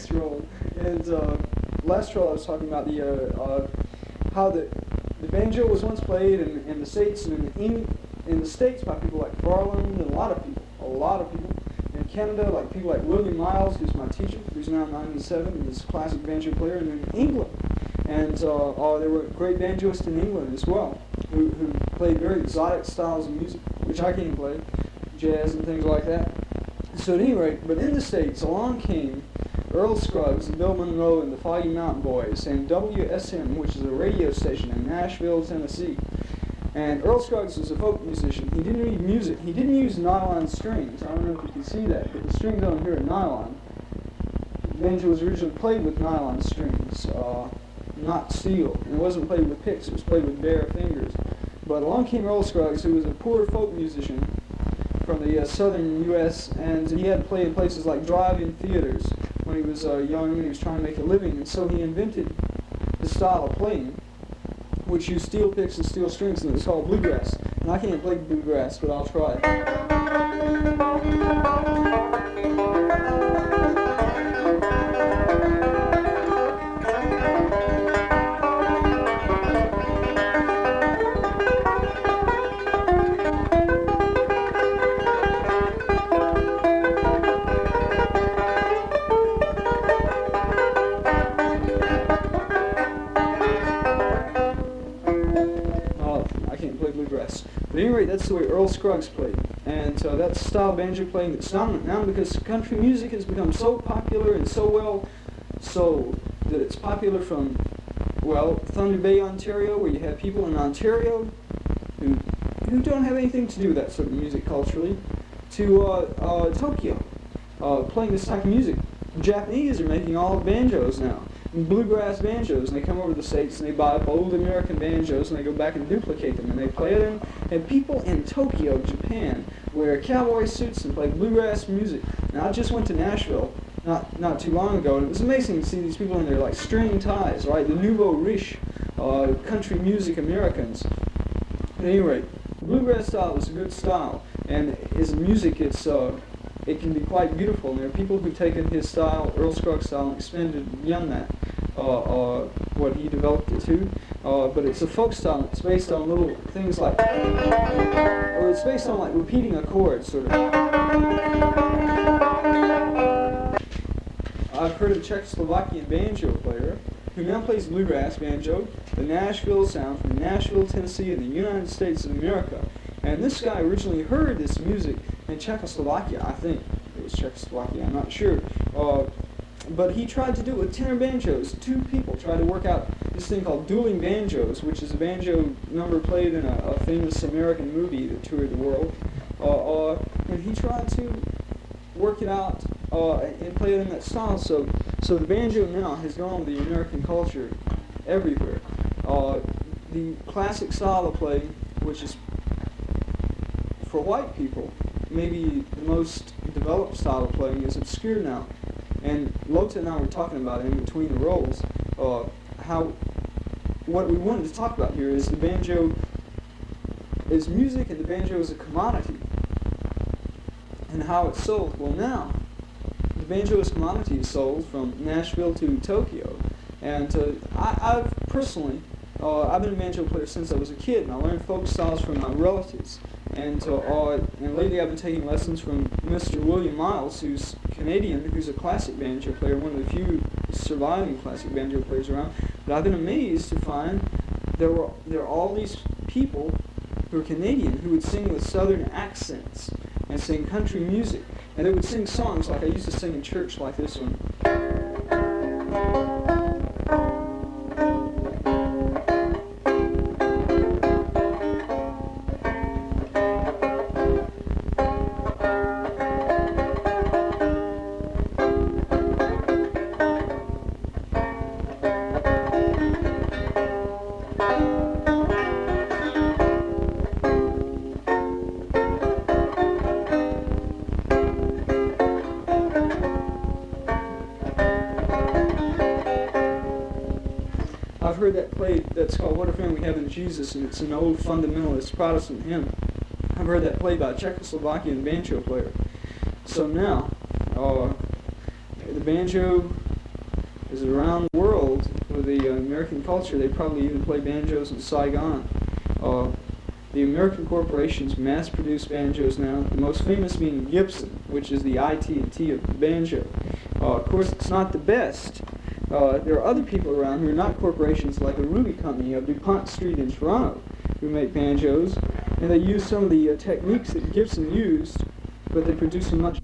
next roll. And last roll I was talking about how the banjo was once played in the States and in the States by people like Farland and a lot of people. In Canada, like people like William Miles, who's my teacher, who's now 97, and is a classic banjo player, and in England. And there were great banjoists in England as well, who played very exotic styles of music, which I can't play, jazz and things like that. So at any rate, but in the States, along came Earl Scruggs and Bill Monroe and the Foggy Mountain Boys and WSM, which is a radio station in Nashville, Tennessee. And Earl Scruggs was a folk musician. He didn't read music. He didn't use nylon strings. I don't know if you can see that, but the strings on here are nylon. Banjo was originally played with nylon strings, not steel. And it wasn't played with picks. It was played with bare fingers. But along came Earl Scruggs, who was a poor folk musician from the southern U.S., and he had to play in places like drive-in theaters when he was young and he was trying to make a living. And so he invented the style of playing, which used steel picks and steel strings, and it's called bluegrass. And I can't play bluegrass, but I'll try. But at any rate, that's the way Earl Scruggs played. And that's style banjo playing that's dominant now because country music has become so popular and so well sold that it's popular from, well, Thunder Bay, Ontario, where you have people in Ontario who don't have anything to do with that sort of music culturally, to Tokyo, playing this type of music. The Japanese are making all the banjos now, bluegrass banjos, and they come over to the States and they buy up old American banjos and they go back and duplicate them and they play them. And people in Tokyo, Japan, wear cowboy suits and play bluegrass music. Now I just went to Nashville not too long ago, and it was amazing to see these people in their like string ties, right? The nouveau riche country music Americans. At any rate, bluegrass style is a good style, and as music, it can be quite beautiful. And there are people who've taken his style, Earl Scruggs style, and expanded it beyond that, what he developed it to. But it's a folk style. It's based on little things like, or it's based on like repeating a chord, sort of. I've heard of a Czechoslovakian banjo player who now plays bluegrass banjo, the Nashville sound from Nashville, Tennessee, in the United States of America. And this guy originally heard this music in Czechoslovakia, I think. It was Czechoslovakia, I'm not sure. But he tried to do it with tenor banjos. Two people tried to work out this thing called dueling banjos, which is a banjo number played in a famous American movie that toured the world. And he tried to work it out and play it in that style. So the banjo now has gone with the American culture everywhere. The classic style of playing, which is for white people, maybe the most developed style of playing, is obscure now. And Lothar and I were talking about in between the rolls, what we wanted to talk about here is the banjo is music and the banjo is a commodity, and how it's sold. Well, now the banjo as commodity is sold from Nashville to Tokyo, and I've personally, I've been a banjo player since I was a kid, and I learned folk styles from my relatives. And lately I've been taking lessons from Mr. William Miles, who's Canadian, who's a classic banjo player, one of the few surviving classic banjo players around. But I've been amazed to find there are all these people who are Canadian who would sing with southern accents and sing country music. And they would sing songs like I used to sing in church, like this one. I've heard that played, that's called What a Friend We Have in Jesus, and it's an old fundamentalist Protestant hymn. I've heard that played by a Czechoslovakian banjo player. So now, the banjo is around the world with the American culture, they probably even play banjos in Saigon. The American corporations mass-produce banjos now, the most famous being Gibson, which is the IT&T of the banjo. Of course, it's not the best. There are other people around who are not corporations, like a Ruby company of DuPont Street in Toronto, who make banjos, and they use some of the techniques that Gibson used, but they produce them much